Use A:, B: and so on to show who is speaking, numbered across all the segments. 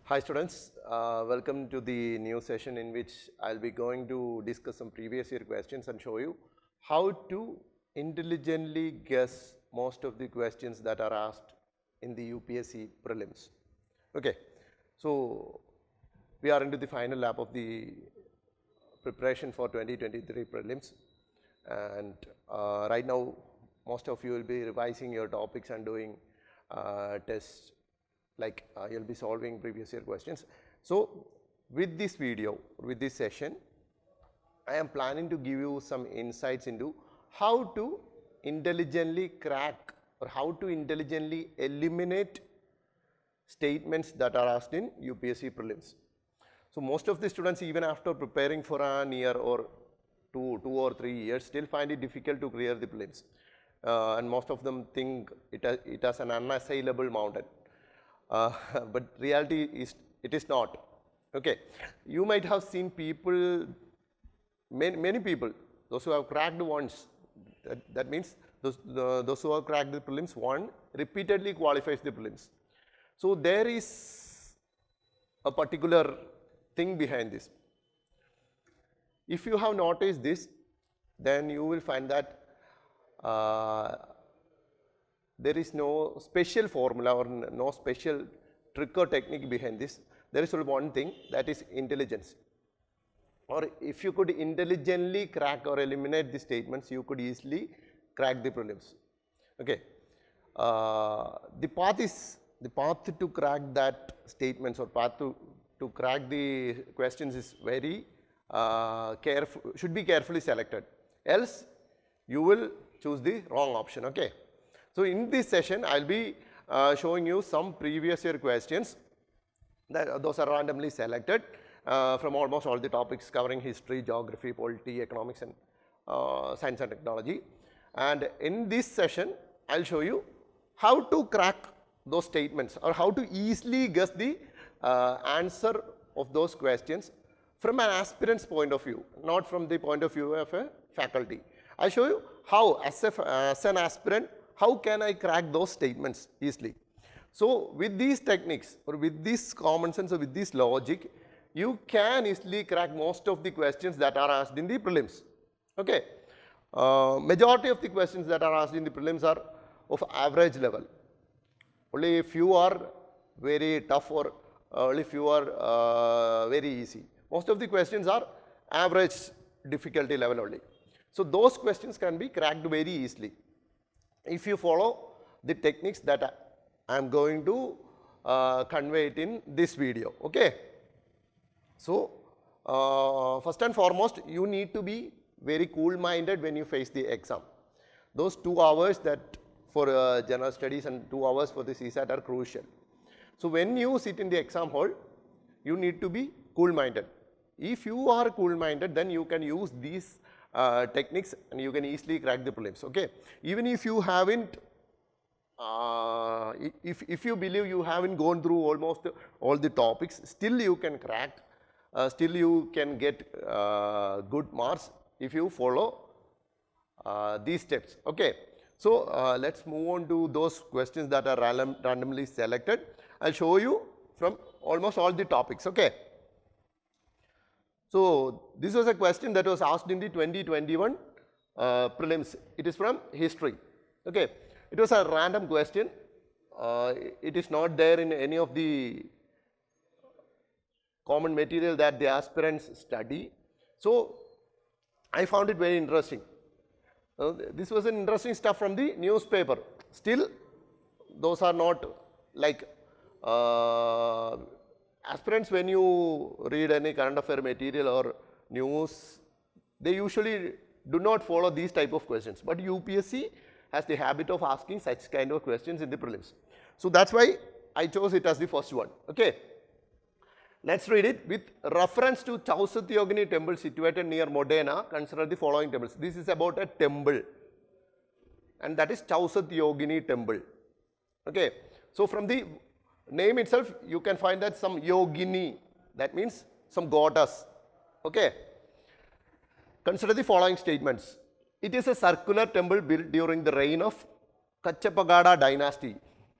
A: Hi students, welcome to the new session in which I'll be going to discuss some previous year questions and show you how to intelligently guess most of the questions that are asked in the UPSC Prelims. Okay, so we are into the final lap of the preparation for 2023 Prelims, and right now most of you will be revising your topics and doing tests. Like you'll be solving previous year questions. So with this video, with this session, I am planning to give you some insights into how to intelligently crack or how to intelligently eliminate statements that are asked in UPSC Prelims. So most of the students, even after preparing for an year or two or 3 years, still find it difficult to clear the prelims. And most of them think it has an unassailable mountain. But reality is it is not. Okay, you might have seen people, many people, those who have cracked once. That means those who have cracked the prelims one repeatedly qualifies the prelims. So there is a particular thing behind this. If you have noticed this, then you will find that there is no special formula or no special trick or technique behind this. There is only one thing, that is intelligence. Or if you could intelligently crack or eliminate the statements, you could easily crack the prelims. Okay. The path to crack that statements or path to crack the questions is very careful, should be carefully selected. Else you will choose the wrong option. Okay. So in this session, I'll be showing you some previous year questions. Those are randomly selected from almost all the topics covering history, geography, polity, economics, and science and technology. And in this session, I'll show you how to crack those statements or how to easily guess the answer of those questions from an aspirant's point of view, not from the point of view of a faculty. I'll show you how, as an aspirant, how can I crack those statements easily? So with these techniques or with this common sense or with this logic, you can easily crack most of the questions that are asked in the prelims. Okay. Majority of the questions that are asked in the prelims are of average level. Only a few are very tough or only few are very easy. Most of the questions are average difficulty level only. So those questions can be cracked very easily if you follow the techniques that I am going to convey it in this video. Okay. So first and foremost, you need to be very cool-minded when you face the exam. Those 2 hours that for general studies and 2 hours for the CSAT are crucial. So when you sit in the exam hall, you need to be cool-minded. If you are cool-minded, then you can use these techniques and you can easily crack the prelims. Okay. Even if you haven't, if you believe you haven't gone through almost all the topics, still you can crack, still you can get good marks if you follow these steps. Okay. So let's move on to those questions that are randomly selected. I'll show you from almost all the topics. Okay. So this was a question that was asked in the 2021 prelims. It is from history. Okay. It was a random question. It is not there in any of the common material that the aspirants study. So I found it very interesting. This was an interesting stuff from the newspaper. Still, those are not like aspirants, when you read any current affair material or news, they usually do not follow these type of questions. But UPSC has the habit of asking such kind of questions in the prelims. So that's why I chose it as the first one. Okay. Let's read it. With reference to Chausatyogini temple situated near Modena, consider the following temples. This is about a temple, and that is Chausatyogini temple. Okay. So from the name itself, you can find that some yogini, that means some goddess. Okay. Consider the following statements. It is a circular temple built during the reign of Kachapagada dynasty.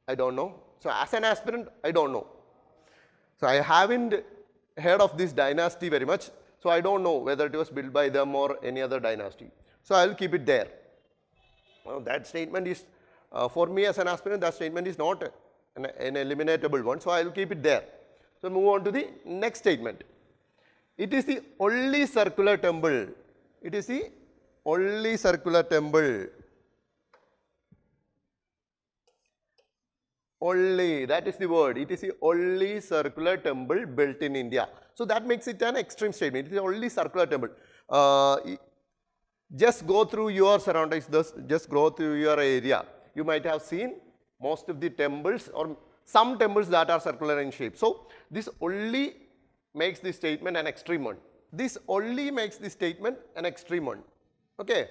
A: I don't know. So as an aspirant, I don't know. So I haven't heard of this dynasty very much. So I don't know whether it was built by them or any other dynasty. So I will keep it there. Now that statement is, for me as an aspirant, that statement is not an eliminatable one. So I will keep it there. So move on to the next statement. It is the only circular temple. It is the only circular temple. Only, that is the word. It is the only circular temple built in India. So that makes it an extreme statement. It is the only circular temple. Just go through your surroundings, just go through your area. You might have seen most of the temples or some temples that are circular in shape. So this only makes this statement an extreme one. This only makes this statement an extreme one. Okay.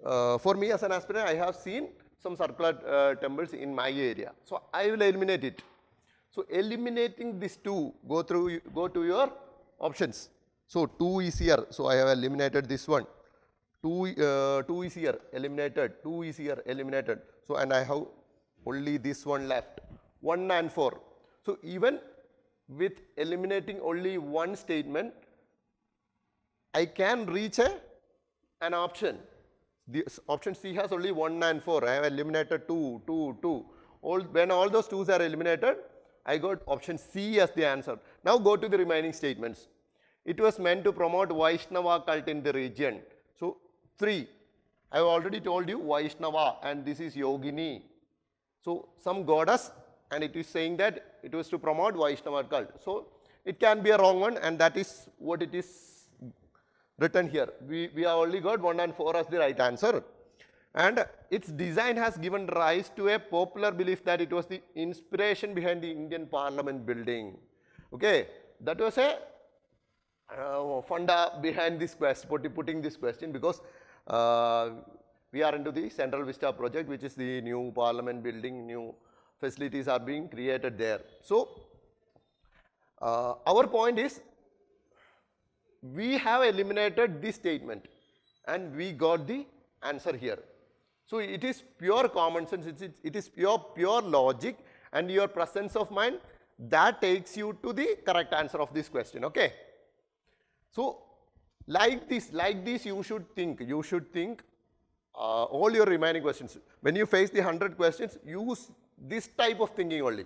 A: For me as an aspirant, I have seen some circular temples in my area. So I will eliminate it. So eliminating these two, go to your options. So 2 is here. So I have eliminated this one. 2 is here, eliminated. 2 is here, eliminated. So and I have only this one left. 1 and 4. So even with eliminating only one statement, I can reach an option. The option C has only 1 and 4. I have eliminated 2, 2, 2. When all those 2's are eliminated, I got option C as the answer. Now go to the remaining statements. It was meant to promote Vaishnava cult in the region. So 3. I have already told you Vaishnava and this is Yogini. So some goddess, and it is saying that it was to promote Vaishnava cult. So it can be a wrong one, and that is what it is written here. We have only got 1 and 4 as the right answer. And its design has given rise to a popular belief that it was the inspiration behind the Indian Parliament building. Okay, that was a funda behind this question, putting this question, because we are into the Central Vista project, which is the new Parliament building, new facilities are being created there. So our point is, we have eliminated this statement and we got the answer here. So it is pure common sense, it is pure logic and your presence of mind that takes you to the correct answer of this question, okay. So like this you should think all your remaining questions. When you face the 100 questions, use this type of thinking only.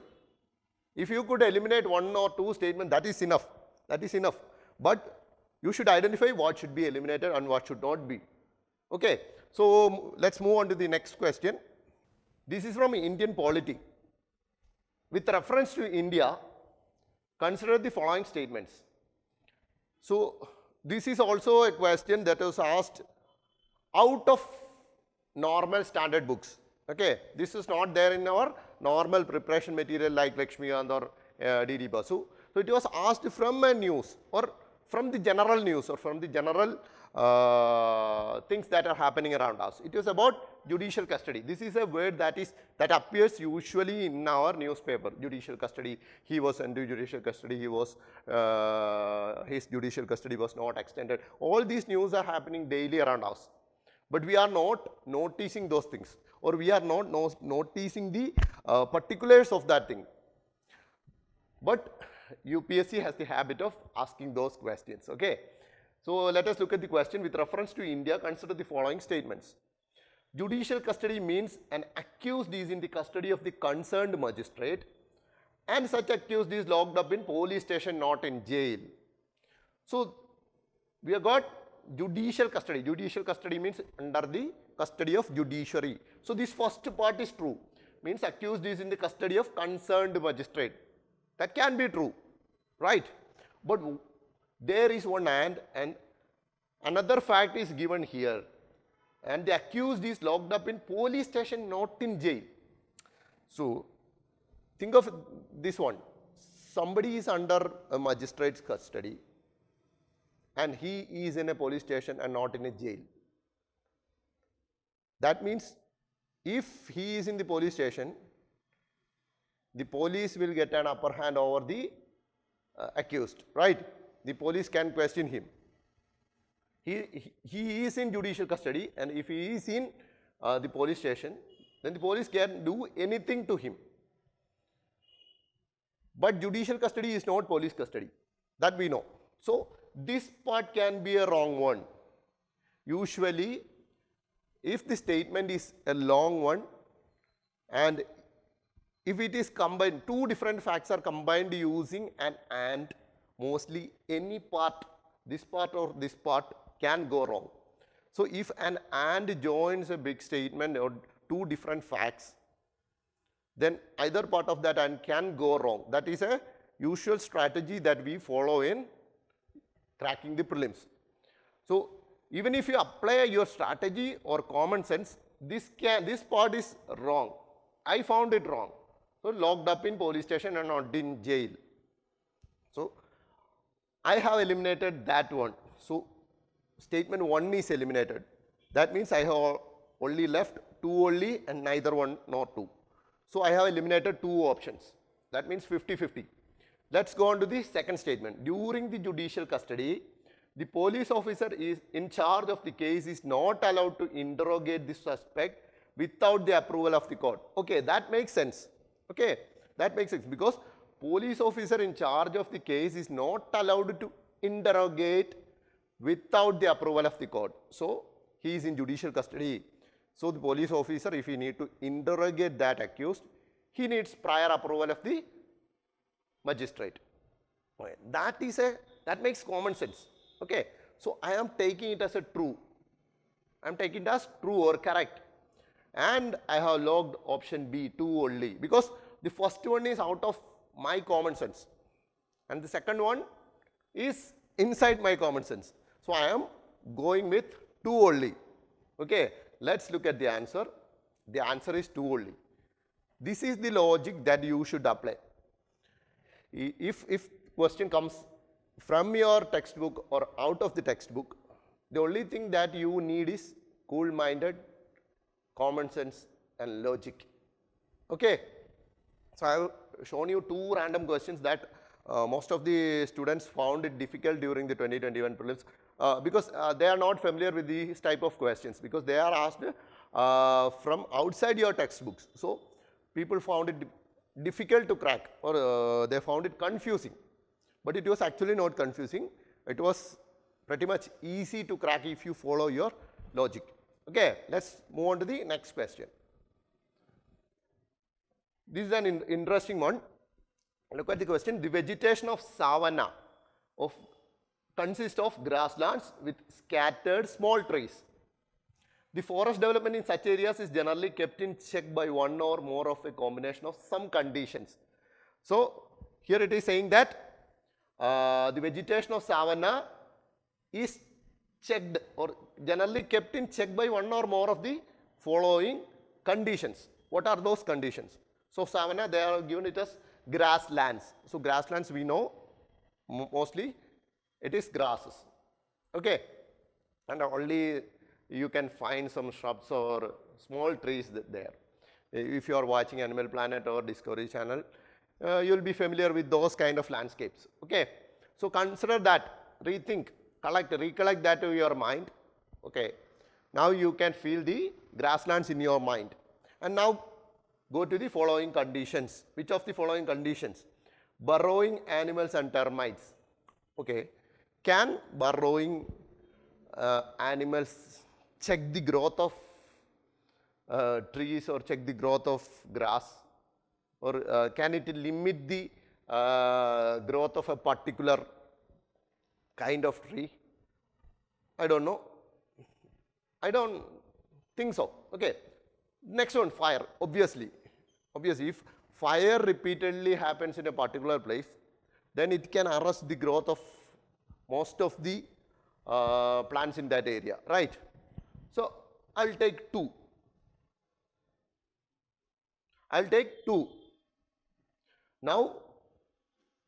A: If you could eliminate 1 or 2 statements, that is enough, but you should identify what should be eliminated and what should not be. Okay, so let's move on to the next question. This is from Indian polity. With reference to India, consider the following statements. So this is also a question that was asked out of normal standard books. Okay, this is not there in our normal preparation material like Lakshmikant or D.D. Basu. So it was asked from a news or from the general news or from the general things that are happening around us. It was about judicial custody. This is a word that appears usually in our newspaper. Judicial custody. He was under judicial custody. He was his judicial custody was not extended. All these news are happening daily around us, but we are not noticing those things, or we are not noticing the particulars of that thing. But UPSC has the habit of asking those questions, okay. So let us look at the question. With reference to India, consider the following statements. Judicial custody means an accused is in the custody of the concerned magistrate and such accused is locked up in police station, not in jail. So we have got judicial custody. Judicial custody means under the custody of judiciary. So this first part is true, means accused is in the custody of concerned magistrate. That can be true, right? But there is one and another fact is given here, and the accused is locked up in police station, not in jail. So think of this one. Somebody is under a magistrate's custody and he is in a police station and not in a jail. That means if he is in the police station, the police will get an upper hand over the accused, right? The police can question him. He is in judicial custody, and if he is in the police station, then the police can do anything to him. But judicial custody is not police custody. That we know. So this part can be a wrong one. Usually, if the statement is a long one and if it is combined, two different facts are combined using an and, mostly any part, this part or this part can go wrong. So if an and joins a big statement or two different facts, then either part of that and can go wrong. That is a usual strategy that we follow in cracking the prelims. So even if you apply your strategy or common sense, this part is wrong. I found it wrong. So locked up in police station and not in jail. So I have eliminated that one. So statement 1 is eliminated. That means I have only left 2 only and neither 1 nor 2. So I have eliminated 2 options. That means 50-50. Let's go on to the second statement. During the judicial custody, the police officer is in charge of the case is not allowed to interrogate the suspect without the approval of the court. Okay, that makes sense. Okay, that makes sense because police officer in charge of the case is not allowed to interrogate without the approval of the court. So he is in judicial custody. So the police officer, if he need to interrogate that accused, he needs prior approval of the magistrate. Okay. That makes common sense. Okay. So I am taking it as a true. I am taking it as true or correct. And I have logged option B, 2 only, because the first one is out of my common sense and the second one is inside my common sense. So I am going with 2 only. Okay. Let's look at the answer. The answer is 2 only. This is the logic that you should apply. If question comes from your textbook or out of the textbook, the only thing that you need is cool-minded, common sense and logic. Okay. So I have shown you 2 random questions that most of the students found it difficult during the 2021 prelims because they are not familiar with these type of questions because they are asked from outside your textbooks. So people found it difficult to crack or they found it confusing. But it was actually not confusing. It was pretty much easy to crack if you follow your logic. Okay, let's move on to the next question. This is an interesting one. Look at the question. The vegetation of savanna consists of grasslands with scattered small trees. The forest development in such areas is generally kept in check by one or more of a combination of some conditions. So here it is saying that the vegetation of savanna is checked or generally kept in check by one or more of the following conditions. What are those conditions? So savanna, they are given it as grasslands. So grasslands we know mostly it is grasses. Okay. And only you can find some shrubs or small trees there. If you are watching Animal Planet or Discovery Channel, you will be familiar with those kind of landscapes. Okay. So consider that, rethink, recollect that to your mind. Okay. Now you can feel the grasslands in your mind. And now go to the following conditions. Which of the following conditions? Burrowing animals and termites. Okay. Can burrowing animals check the growth of trees or check the growth of grass? Or can it limit the growth of a particular kind of tree? I don't know. I don't think so. Okay. Next one, fire. Obviously, if fire repeatedly happens in a particular place, then it can arrest the growth of most of the plants in that area, right? So I'll take 2. I'll take 2. Now,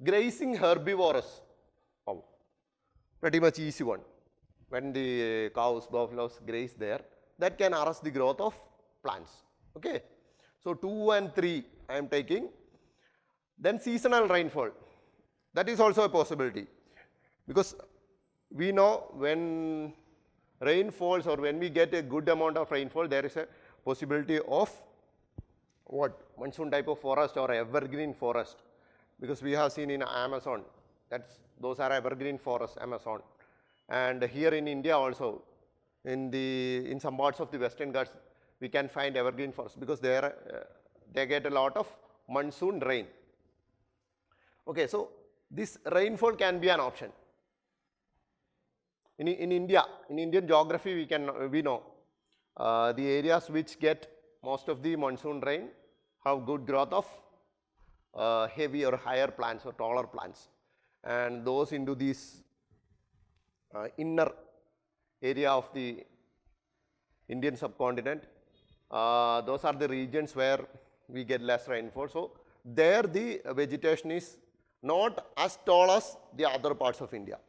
A: grazing herbivorous. Oh, pretty much easy one. When the cows, buffaloes graze there, that can arrest the growth of plants. Okay. So 2 and 3 I am taking. Then seasonal rainfall. That is also a possibility. Because we know when rain falls or when we get a good amount of rainfall, there is a possibility of what? Monsoon type of forest or evergreen forest because we have seen in Amazon, those are evergreen forests, Amazon. And here in India also, in some parts of the Western Ghats, we can find evergreen forests because they get a lot of monsoon rain. Okay, so this rainfall can be an option. In India, in Indian geography, we know the areas which get most of the monsoon rain have good growth of heavy or higher plants or taller plants, and those into this inner area of the Indian subcontinent, those are the regions where we get less rainfall. So there the vegetation is not as tall as the other parts of India.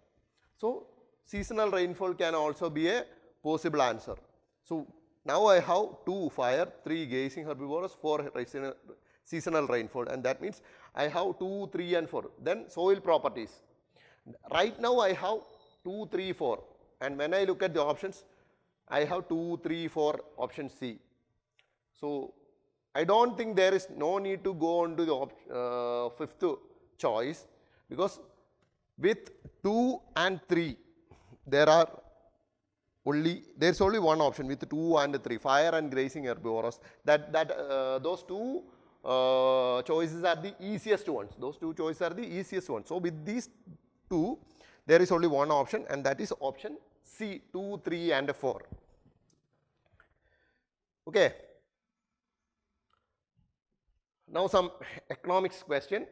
A: So seasonal rainfall can also be a possible answer. So now I have 2 fire, 3 grazing herbivores, 4 seasonal rainfall, and that means I have 2, 3 and 4. Then soil properties. Right now I have 2, 3, 4, and when I look at the options, I have 2, 3, 4 option C. So I don't think there is no need to go on to the fifth choice, because with 2 and 3 there's only one option with 2 and 3, fire and grazing herbivores. Those 2 choices are the easiest ones. Those 2 choices are the easiest ones. So with these 2, there is only one option, and that is option C, 2, 3 and 4. Okay. Now some economics question.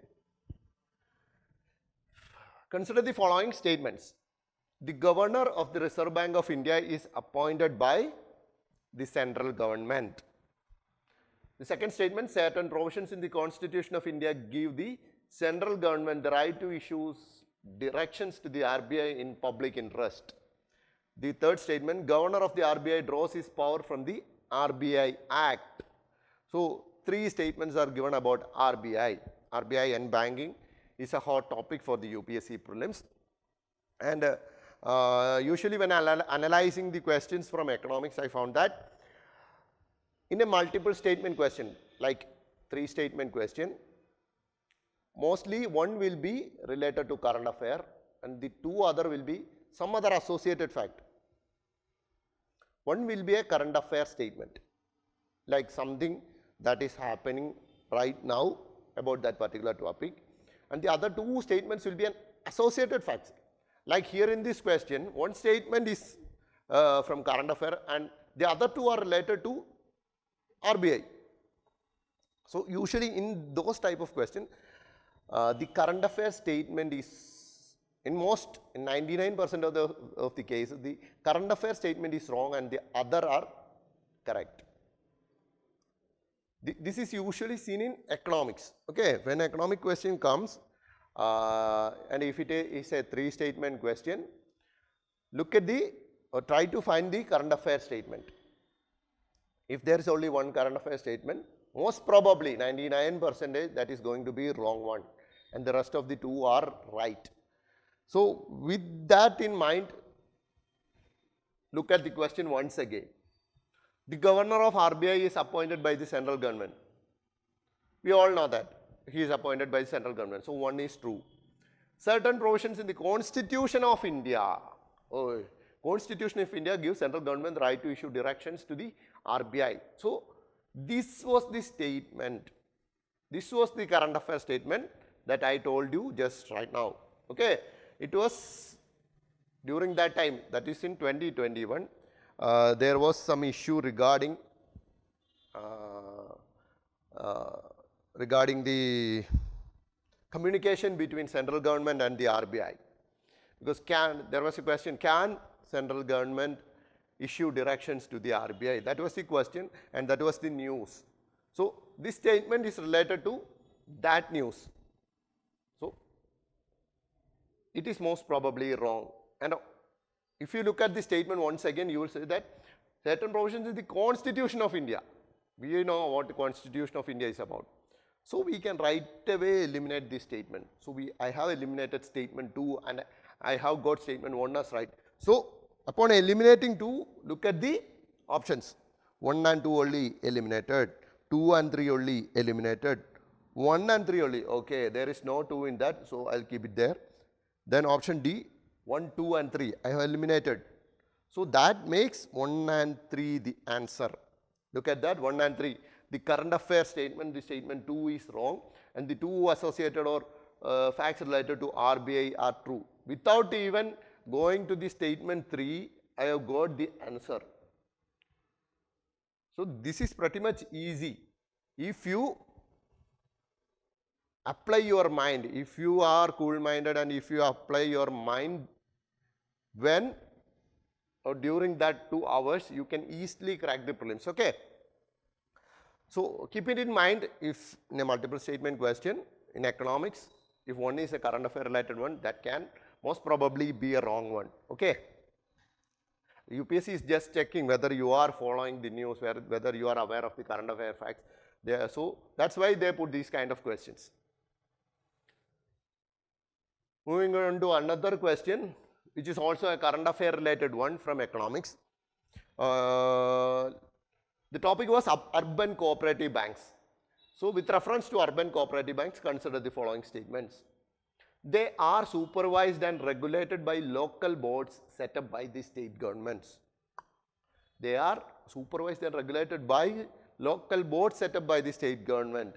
A: Consider the following statements. The governor of the Reserve Bank of India is appointed by the central government. The second statement, certain provisions in the Constitution of India give the central government the right to issue directions to the RBI in public interest. The third statement, governor of the RBI draws his power from the RBI Act. So 3 statements are given about RBI. RBI and banking is a hot topic for the UPSC Prelims. And usually when analyzing the questions from economics, I found that in a multiple statement question, like 3 statement question, mostly one will be related to current affair and the 2 other will be some other associated fact. One will be a current affair statement, like something that is happening right now about that particular topic, and the other 2 statements will be an associated facts. Like here in this question, one statement is from current affair and the other 2 are related to RBI. So usually in those type of question, the current affair statement is in 99% of the cases, the current affair statement is wrong and the other are correct. This is usually seen in economics. Okay, when economic question comes, and if it is a 3 statement question, look at or try to find the current affair statement. If there is only one current affair statement, most probably 99% that is going to be wrong one, and the rest of the 2 are right. So with that in mind, look at the question once again. The governor of RBI is appointed by the central government. We all know that he is appointed by the central government. So 1 is true. Certain provisions in the Constitution of India. Constitution of India gives central government the right to issue directions to the RBI. So this was the statement. This was the current affair statement that I told you just right now. Okay. It was during that time, that is in 2021, there was some issue regarding the communication between central government and the RBI. Because there was a question, can central government issue directions to the RBI? That was the question and that was the news. So this statement is related to that news. So it is most probably wrong. And if you look at the statement once again, you will say that certain provisions in the Constitution of India. We know what the Constitution of India is about. So we can right away eliminate this statement. So I have eliminated statement 2 and I have got statement 1 as right. So upon eliminating 2, look at the options. 1 and 2 only eliminated, 2 and 3 only eliminated, 1 and 3 only. Okay, there is no 2 in that, so I'll keep it there. Then option D, 1, 2 and 3, I have eliminated. So that makes 1 and 3 the answer. Look at that, 1 and 3. The current affairs statement, the statement 2 is wrong, and the 2 associated or facts related to RBI are true. Without even going to the statement 3, I have got the answer. So this is pretty much easy. If you apply your mind, if you are cool-minded and if you apply your mind when or during that 2 hours, you can easily crack the prelims, okay? So keep it in mind, if in a multiple statement question in economics, if one is a current affair related one, that can most probably be a wrong one, okay? UPSC is just checking whether you are following the news, whether you are aware of the current affair facts. So that's why they put these kind of questions. Moving on to another question, which is also a current affair related one from economics. The topic was urban cooperative banks. So with reference to urban cooperative banks, consider the following statements. They are supervised and regulated by local boards set up by the state governments. They are supervised and regulated by local boards set up by the state government.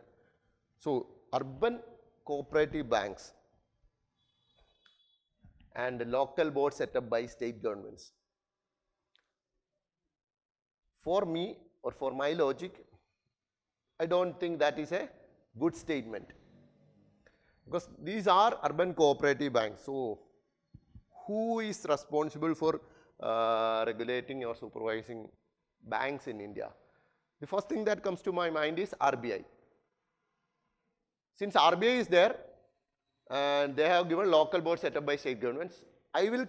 A: So urban cooperative banks and local boards set up by state governments. For me, or for my logic, I don't think that is a good statement, because these are urban cooperative banks. So who is responsible for regulating or supervising banks in India? The first thing that comes to my mind is RBI. Since RBI is there and they have given local boards set up by state governments, I will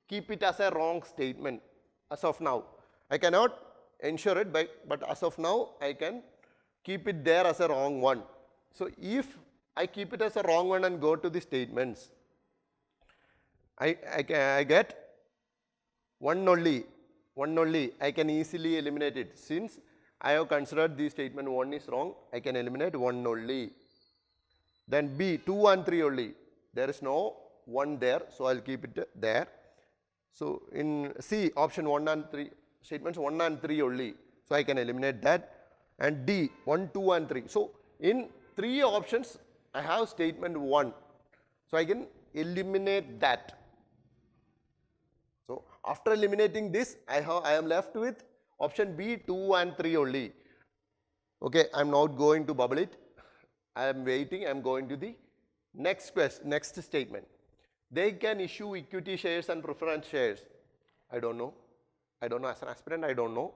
A: keep it as a wrong statement as of now. I cannot ensure it, but as of now, I can keep it there as a wrong one. So if I keep it as a wrong one and go to the statements, I get one only, I can easily eliminate it. Since I have considered the statement 1 is wrong, I can eliminate 1 only. Then B, 2 and 3 only, there is no 1 there, so I'll keep it there. So in C, option 1 and 3, statements 1 and 3 only, so I can eliminate that. And D, 1, 2 and 3. So in 3 options, I have statement 1, so I can eliminate that. So after eliminating this, I am left with option B, 2 and 3 only. Okay, I am not going to bubble it. I am waiting, I am going to the next statement. They can issue equity shares and preference shares. I don't know. As an aspirant, I don't know.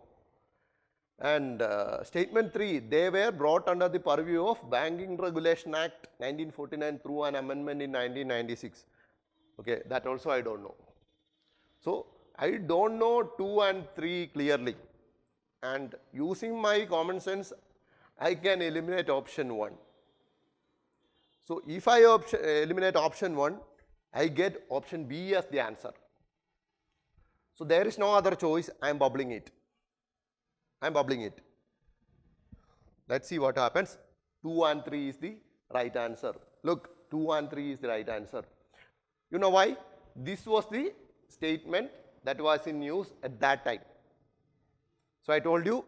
A: And statement 3, they were brought under the purview of Banking Regulation Act 1949 through an amendment in 1996. Okay, that also I don't know. So I don't know 2 and 3 clearly. And using my common sense, I can eliminate option 1. So if I eliminate option 1, I get option B as the answer. So there is no other choice, I am bubbling it. Let's see what happens. 2 and 3 is the right answer. Look, 2 and 3 is the right answer. You know why? This was the statement that was in use at that time. So I told you,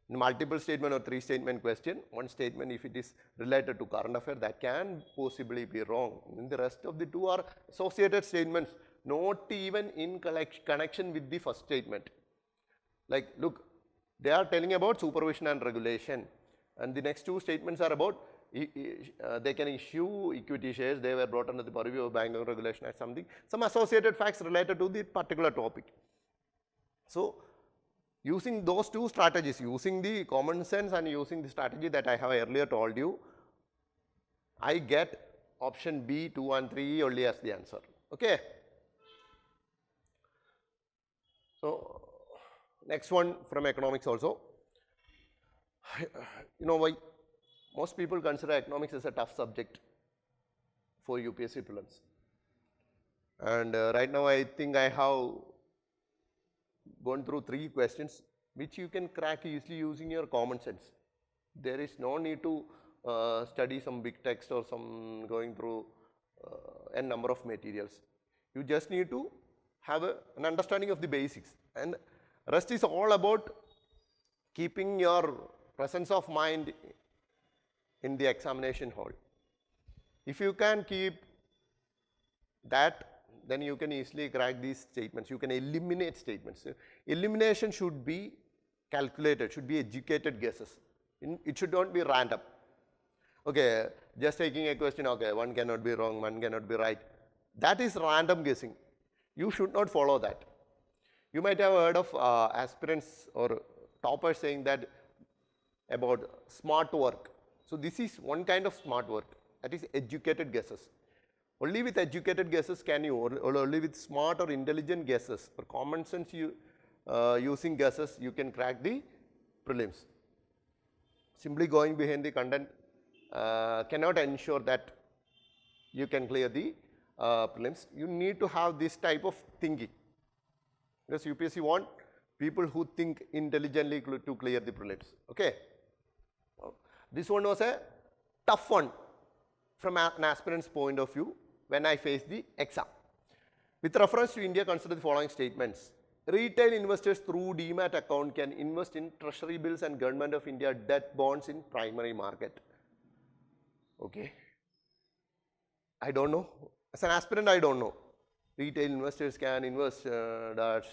A: in multiple statement or 3 statement question, one statement if it is related to current affair, that can possibly be wrong. And the rest of the 2 are associated statements, not even in connection with the first statement. Like, look, they are telling about supervision and regulation, and the next 2 statements are about they can issue equity shares, they were brought under the purview of Banking Regulation or something, some associated facts related to the particular topic. So using those 2 strategies, using the common sense and using the strategy that I have earlier told you, I get option B, 2 and 3 only as the answer. Okay. So next one from economics also. You know why? Most people consider economics as a tough subject for UPSC Prelims. And right now I think I have gone through 3 questions which you can crack easily using your common sense. There is no need to study some big text or some going through a number of materials. You just need to have an understanding of the basics, and rest is all about keeping your presence of mind in the examination hall. If you can keep that, then you can easily crack these statements. You can eliminate statements. Elimination should be calculated, should be educated guesses. It should not be random. Okay, just taking a question, okay, one cannot be wrong, one cannot be right. That is random guessing. You should not follow that. You might have heard of aspirants or toppers saying that about smart work. So this is one kind of smart work, that is educated guesses. Only with educated guesses can you, or only with smart or intelligent guesses or common sense using guesses, you can crack the prelims. Simply going behind the content cannot ensure that you can clear the prelims. You need to have this type of thinking, because UPSC want people who think intelligently to clear the prelims. Okay. This one was a tough one from an aspirant's point of view when I faced the exam. With reference to India, consider the following statements. Retail investors through demat account can invest in treasury bills and government of India debt bonds in primary market. Okay. I don't know. As an aspirant, I don't know. Retail investors can invest dash.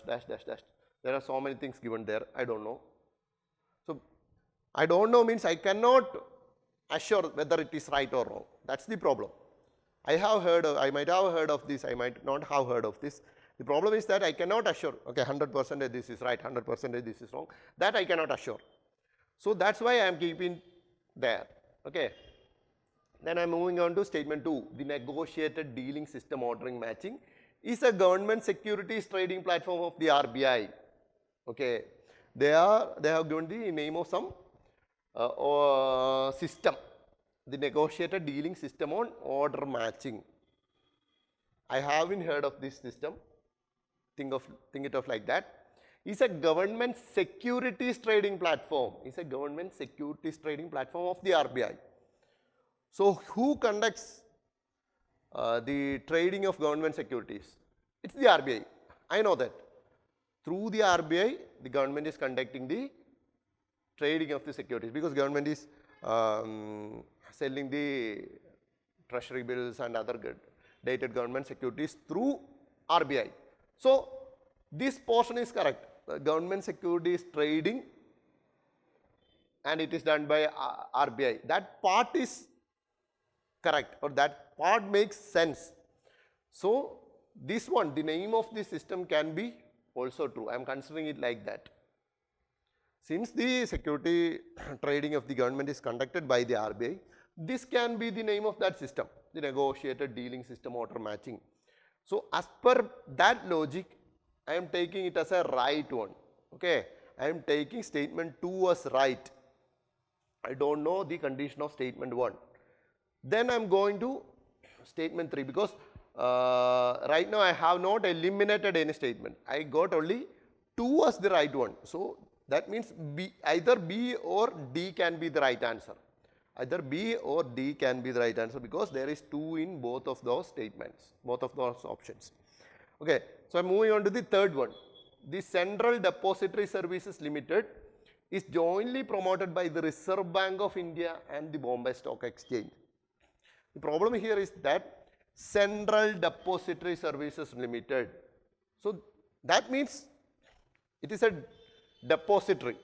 A: There are so many things given there. I don't know. So, I don't know means I cannot assure whether it is right or wrong. That's the problem. I might have heard of this, I might not have heard of this. The problem is that I cannot assure, okay, 100% this is right, 100% this is wrong. That I cannot assure. So that's why I am keeping there. Okay. Then I am moving on to statement 2. The negotiated dealing system ordering matching is a government securities trading platform of the RBI. Okay. They have given the name of some system, the negotiated dealing system on order matching. I haven't heard of this system. Think it of like that. It's a government securities trading platform. It's a government securities trading platform of the RBI. So who conducts the trading of government securities? It's the RBI. I know that. Through the RBI, the government is conducting the trading of the securities, because government is selling the treasury bills and other dated government securities through RBI. So this portion is correct. The government securities trading, and it is done by RBI. That part is correct, or that part makes sense. So this one, the name of the system can be also true. I am considering it like that. Since the security trading of the government is conducted by the RBI, this can be the name of that system, the negotiated dealing system order matching. So as per that logic, I am taking it as a right one. Okay, I am taking statement 2 as right. I don't know the condition of statement 1. Then I am going to statement 3, because right now I have not eliminated any statement. I got only 2 as the right one. So that means either B or D can be the right answer. Either B or D can be the right answer, because there is 2 in both of those statements, both of those options. Okay, so I am moving on to the third one. The Central Depository Services Limited is jointly promoted by the Reserve Bank of India and the Bombay Stock Exchange. The problem here is that Central Depository Services Limited. So that means it is a depository,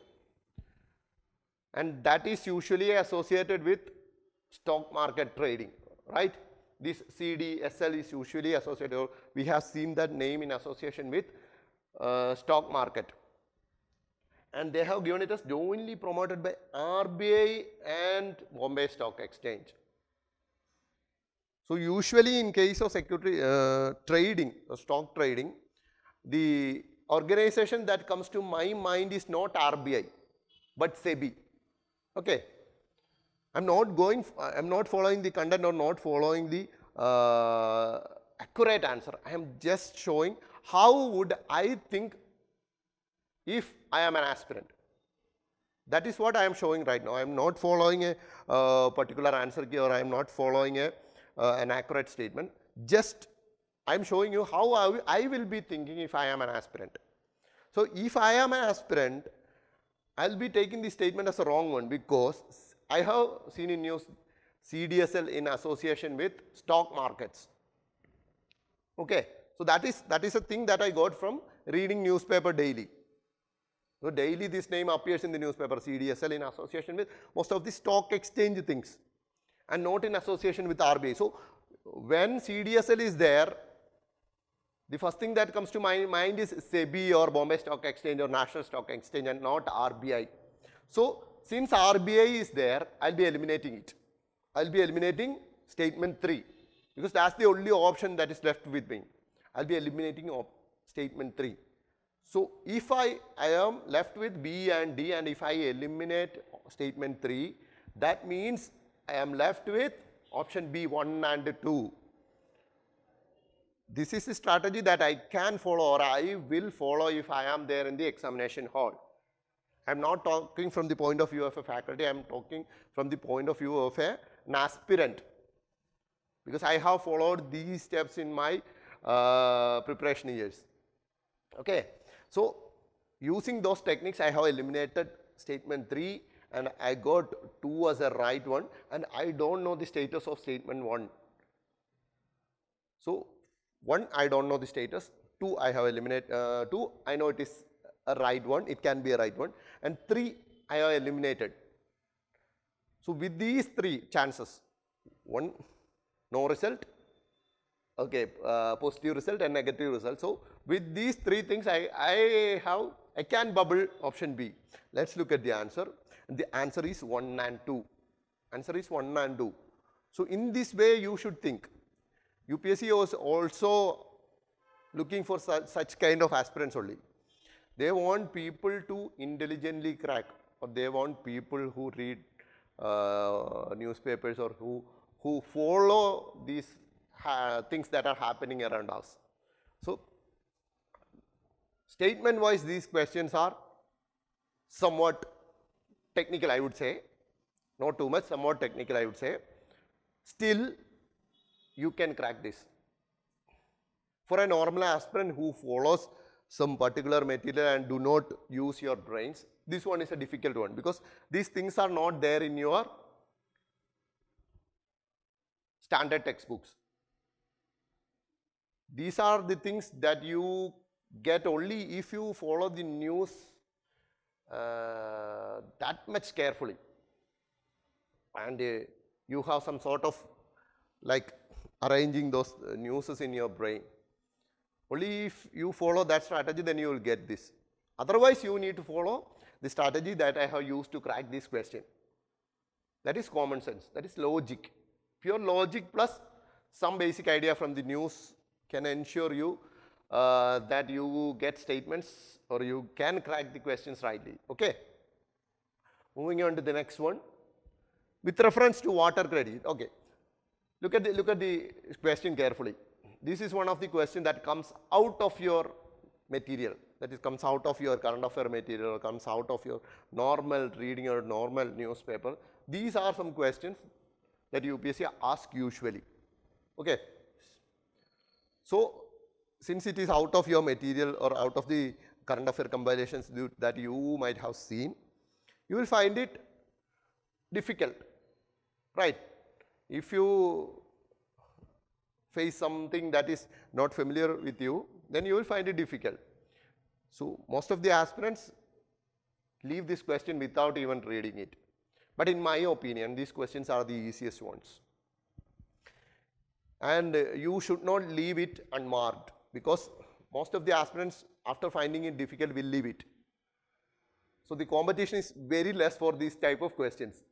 A: and that is usually associated with stock market trading, right? This CDSL is usually associated, or we have seen that name in association with stock market, and they have given it as jointly promoted by RBI and Bombay Stock Exchange. So usually in case of security trading or stock trading, the organization that comes to my mind is not RBI but SEBI. Okay, I'm not following the content or not following the accurate answer. I am just showing how would I think if I am an aspirant. That is what I am showing right now. I am not following a particular answer key, or I am not following an accurate statement. Just I am showing you how I will be thinking if I am an aspirant. So if I am an aspirant, I will be taking this statement as a wrong one, because I have seen in news CDSL in association with stock markets. Okay. So that is a thing that I got from reading newspaper daily. So daily this name appears in the newspaper, CDSL in association with most of the stock exchange things, and not in association with RBI. So when CDSL is there, the first thing that comes to my mind is SEBI or Bombay Stock Exchange or National Stock Exchange, and not RBI. So since RBI is there, I'll be eliminating it. I'll be eliminating statement 3, because that's the only option that is left with me. I'll be eliminating statement 3. So if I am left with B and D, and if I eliminate statement 3, that means I am left with option B, 1 and 2. This is a strategy that I can follow, or I will follow if I am there in the examination hall. I am not talking from the point of view of a faculty, I am talking from the point of view of an aspirant, because I have followed these steps in my preparation years. Okay. So using those techniques, I have eliminated statement 3, and I got 2 as a right one, and I don't know the status of statement 1. So 1, I don't know the status. 2, I have eliminated. 2, I know it is a right one, it can be a right one, and 3, I have eliminated. So with these 3 chances, 1, no result, okay, positive result and negative result. So with these 3 things, I can bubble option B. Let's look at the answer. The answer is 1 and 2. Answer is 1 and 2. So in this way, you should think. UPSC was also looking for such kind of aspirants only. They want people to intelligently crack, or they want people who read newspapers, or who follow these things that are happening around us. So statement wise, these questions are somewhat technical, I would say. Not too much, somewhat technical, I would say. Still, you can crack this. For a normal aspirant who follows some particular material and do not use your brains, this one is a difficult one, because these things are not there in your standard textbooks. These are the things that you get only if you follow the news that much carefully, and you have some sort of like arranging those newses in your brain. Only if you follow that strategy, then you will get this. Otherwise, you need to follow the strategy that I have used to crack this question. That is common sense, that is logic. Pure logic plus some basic idea from the news can ensure you that you get statements, or you can crack the questions rightly. Okay. Moving on to the next one. With reference to water credit. Okay. Look at the question carefully. This is one of the questions that comes out of your material, that is comes out of your current affair material, or comes out of your normal reading or normal newspaper. These are some questions that UPSC asks usually. Okay. So since it is out of your material or out of the current affair compilations that you might have seen, you will find it difficult, right? If you face something that is not familiar with you, then you will find it difficult. So most of the aspirants leave this question without even reading it. But in my opinion, these questions are the easiest ones. And you should not leave it unmarked, because most of the aspirants, after finding it difficult, will leave it. So the competition is very less for these type of questions.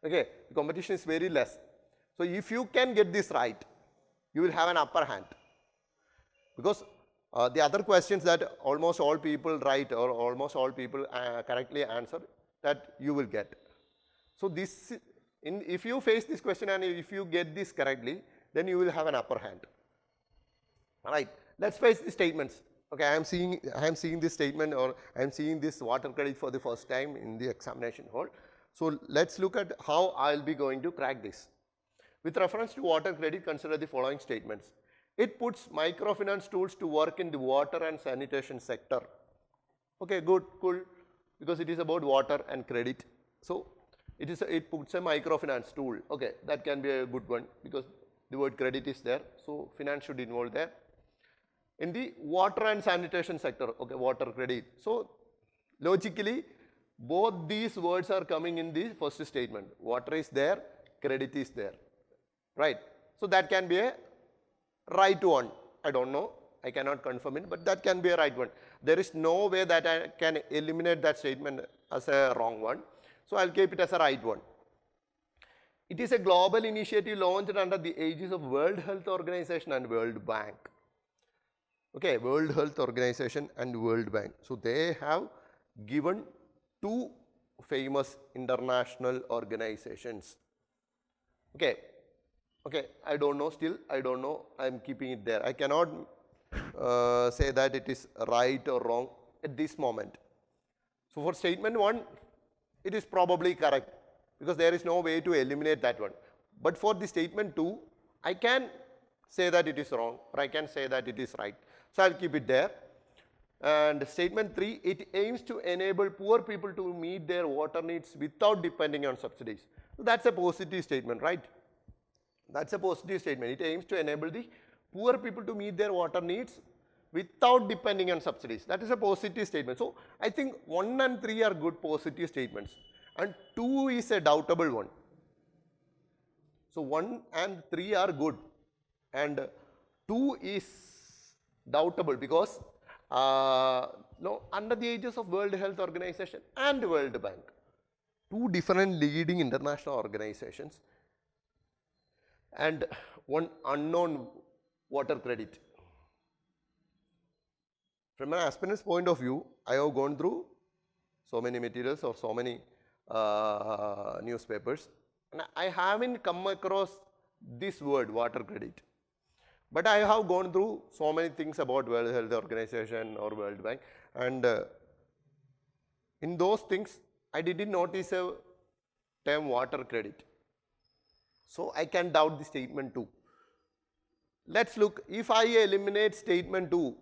A: Okay, the competition is very less. So if you can get this right, you will have an upper hand. Because the other questions that almost all people write, or almost all people correctly answer, that you will get. So this, if you face this question and if you get this correctly, then you will have an upper hand. All right. Let's face the statements. Okay, I am seeing this statement, or I am seeing this water credit for the first time in the examination hall. So let's look at how I'll be going to crack this. With reference to water credit, consider the following statements. It puts microfinance tools to work in the water and sanitation sector. Okay, good, cool, because it is about water and credit. So it puts a microfinance tool. Okay, that can be a good one because the word credit is there. So finance should involve there. In the water and sanitation sector, okay, water credit. So logically, both these words are coming in the first statement. Water is there, credit is there, right? So that can be a right one. I don't know, I cannot confirm it, but that can be a right one. There is no way that I can eliminate that statement as a wrong one. So I'll keep it as a right one. It is a global initiative launched under the aegis of World Health Organization and World Bank. Okay, World Health Organization and World Bank. So they have given two famous international organizations. Okay, I don't know still, I don't know, I am keeping it there. I cannot say that it is right or wrong at this moment. So for statement 1, it is probably correct because there is no way to eliminate that one. But for the statement 2, I can say that it is wrong or I can say that it is right. So I'll keep it there. And statement 3, it aims to enable poor people to meet their water needs without depending on subsidies. So that's a positive statement, right? That's a positive statement. It aims to enable the poor people to meet their water needs without depending on subsidies. That is a positive statement. So I think 1 and 3 are good positive statements and 2 is a doubtable one. So 1 and 3 are good and 2 is doubtable because under the aegis of World Health Organization and World Bank, 2 different leading international organizations and 1 unknown water credit. From an aspirant's point of view, I have gone through so many materials or so many newspapers and I haven't come across this word water credit. But I have gone through so many things about World Health Organization or World Bank and in those things I didn't notice a term water credit. So I can doubt the statement 2. Let's look, if I eliminate statement 2,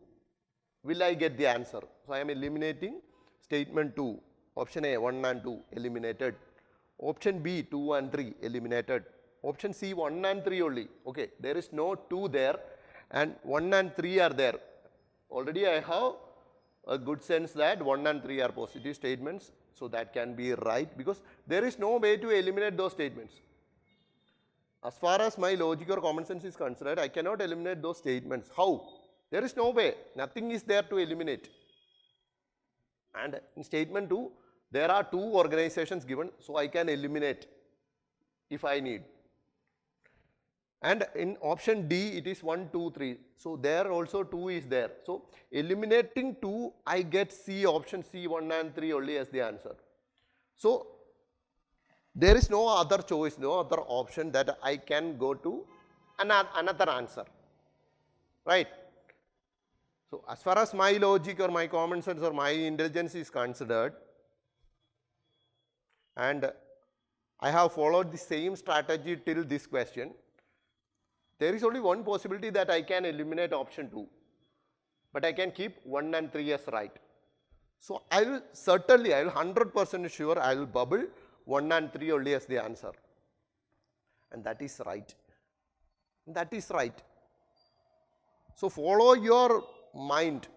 A: will I get the answer? So I am eliminating statement 2. Option A, 1 and 2 eliminated. Option B, 2 and 3 eliminated. Option C, 1 and 3 only. Okay, there is no 2 there and 1 and 3 are there. Already I have a good sense that 1 and 3 are positive statements. So that can be right because there is no way to eliminate those statements. As far as my logic or common sense is concerned, I cannot eliminate those statements. How? There is no way. Nothing is there to eliminate. And in statement 2, there are 2 organizations given, so I can eliminate if I need. And in option D, it is 1, 2, 3. So there also 2 is there. So eliminating 2, I get C, option C, 1 and 3 only as the answer. So there is no other choice, no other option that I can go to another answer, right? So as far as my logic or my common sense or my intelligence is considered, and I have followed the same strategy till this question, there is only one possibility that I can eliminate option 2, but I can keep 1 and 3 as right. So I will 100% sure I will bubble 1 and 3 only as the answer. And that is right. That is right. So follow your mind.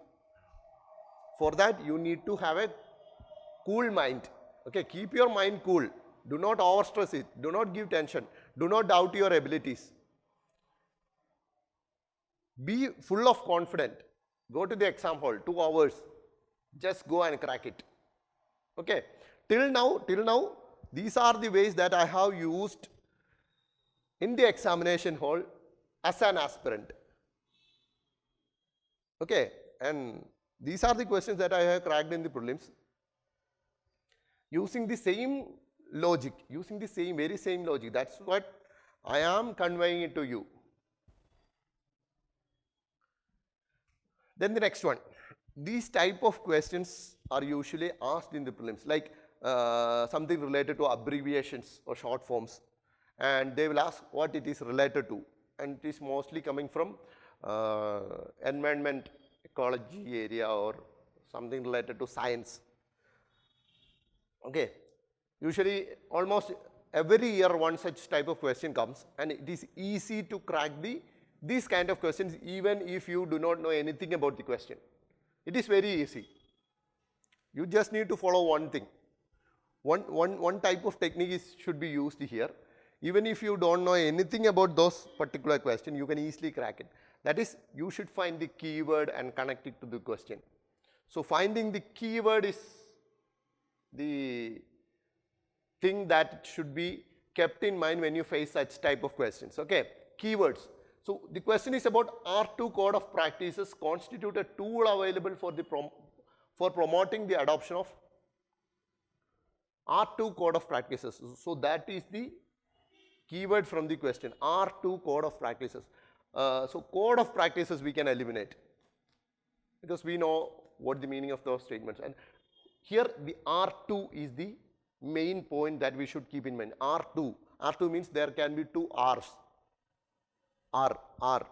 A: For that you need to have a cool mind. Okay, keep your mind cool. Do not overstress it. Do not give tension. Do not doubt your abilities. Be full of confidence. Go to the exam hall, 2 hours. Just go and crack it. Okay. Till now, these are the ways that I have used in the examination hall as an aspirant. Okay. And these are the questions that I have cracked in the prelims. Using the same logic, very same logic. That's what I am conveying it to you. Then the next one. these type of questions are usually asked in the prelims, like something related to abbreviations or short forms, and they will ask what it is related to, and it is mostly coming from environment, ecology area, or something related to science. Okay, usually almost every year one such type of question comes, and it is easy to crack these kind of questions even if you do not know anything about the question. It is very easy. You just need to follow one thing. One type of technique should be used here. Even if you don't know anything about those particular question, you can easily crack it. That is, you should find the keyword and connect it to the question. So finding the keyword is the thing that should be kept in mind when you face such type of questions. Okay, keywords. So the question is about R2 code of practices constitute a tool available for promoting the adoption of R2 code of practices. So that is the keyword from the question, R2 code of practices. So code of practices we can eliminate because we know what the meaning of those statements. And here the R2 is the main point that we should keep in mind. R2. R2 means there can be two R's. R.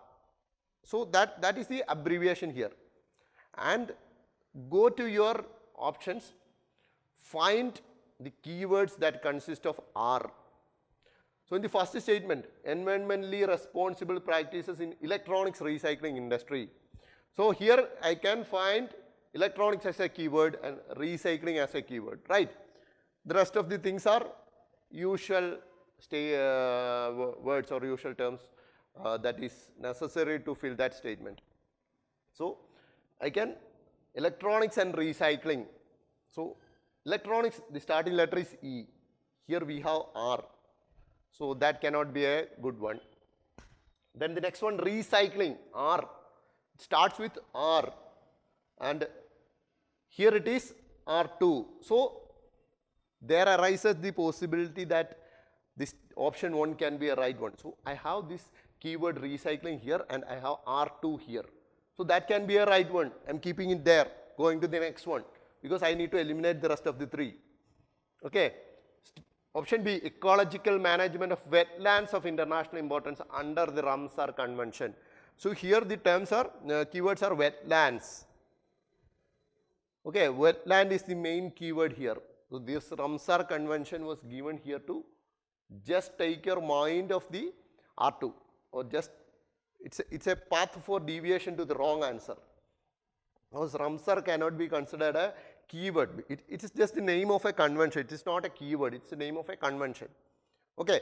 A: So that is the abbreviation here. And go to your options, find the keywords that consist of R. So in the first statement, environmentally responsible practices in electronics recycling industry. So here I can find electronics as a keyword and recycling as a keyword, right? The rest of the things are usual words or usual terms that is necessary to fill that statement. So I can electronics and recycling. So electronics, the starting letter is E. Here we have R. So that cannot be a good one. Then the next one, recycling, R. It starts with R. And here it is R2. So there arises the possibility that this option 1 can be a right one. So I have this keyword recycling here and I have R2 here. So that can be a right one. I am keeping it there, going to the next one because I need to eliminate the rest of the 3. Okay. Option B, ecological management of wetlands of international importance under the Ramsar Convention. So here the terms are, keywords are wetlands. Okay, wetland is the main keyword here. So this Ramsar Convention was given here to just take your mind of the R2 or just, it's a path for deviation to the wrong answer. Because Ramsar cannot be considered a keyword. It is just the name of a convention. It is not a keyword. It's the name of a convention. Okay.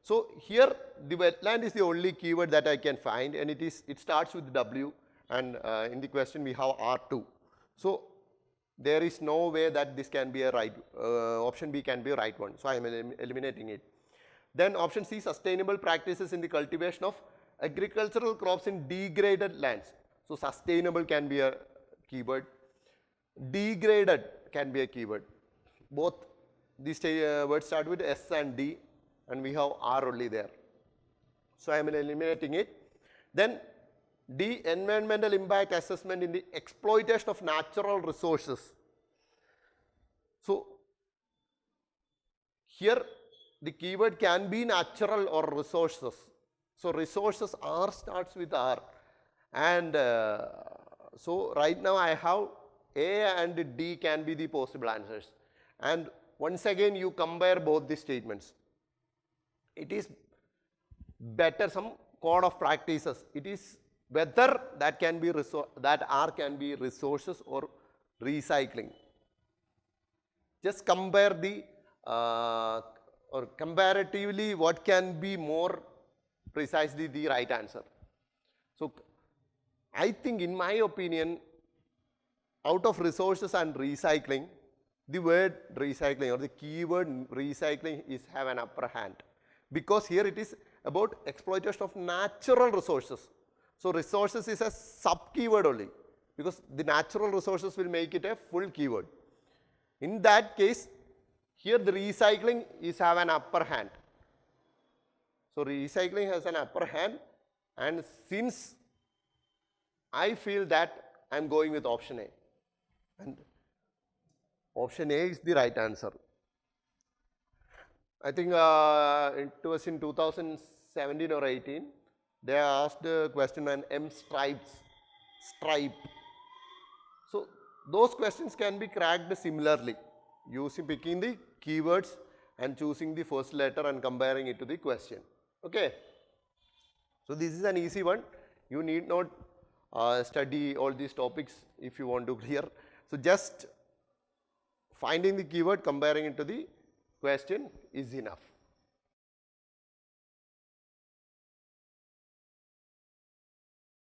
A: So here the wetland is the only keyword that I can find, and it starts with W, and in the question we have R2. So there is no way that this can be a right, option B can be a right one. So I am eliminating it. Then option C, sustainable practices in the cultivation of agricultural crops in degraded lands. So sustainable can be a keyword. Degraded can be a keyword. Both these words start with S and D, and we have R only there. So I am eliminating it. Then D, environmental impact assessment in the exploitation of natural resources. So here the keyword can be natural or resources. So resources, R starts with R. And so right now I have A and D can be the possible answers. And once again you compare both the statements. It is better some code of practices. It is whether that can be that R can be resources or recycling. Just compare the or comparatively what can be more precisely the right answer. So I think in my opinion, out of resources and recycling, the word recycling or the keyword recycling is have an upper hand, because here it is about exploitation of natural resources. So resources is a sub keyword only, because the natural resources will make it a full keyword. In that case, here the recycling is have an upper hand. So recycling has an upper hand, and since I feel that I am going with option A. And option A is the right answer. I think it was in 2017 or 18. They asked a question on M stripe. So those questions can be cracked similarly using picking the keywords and choosing the first letter and comparing it to the question. Okay. So this is an easy one. You need not study all these topics if you want to clear. So just finding the keyword, comparing it to the question is enough.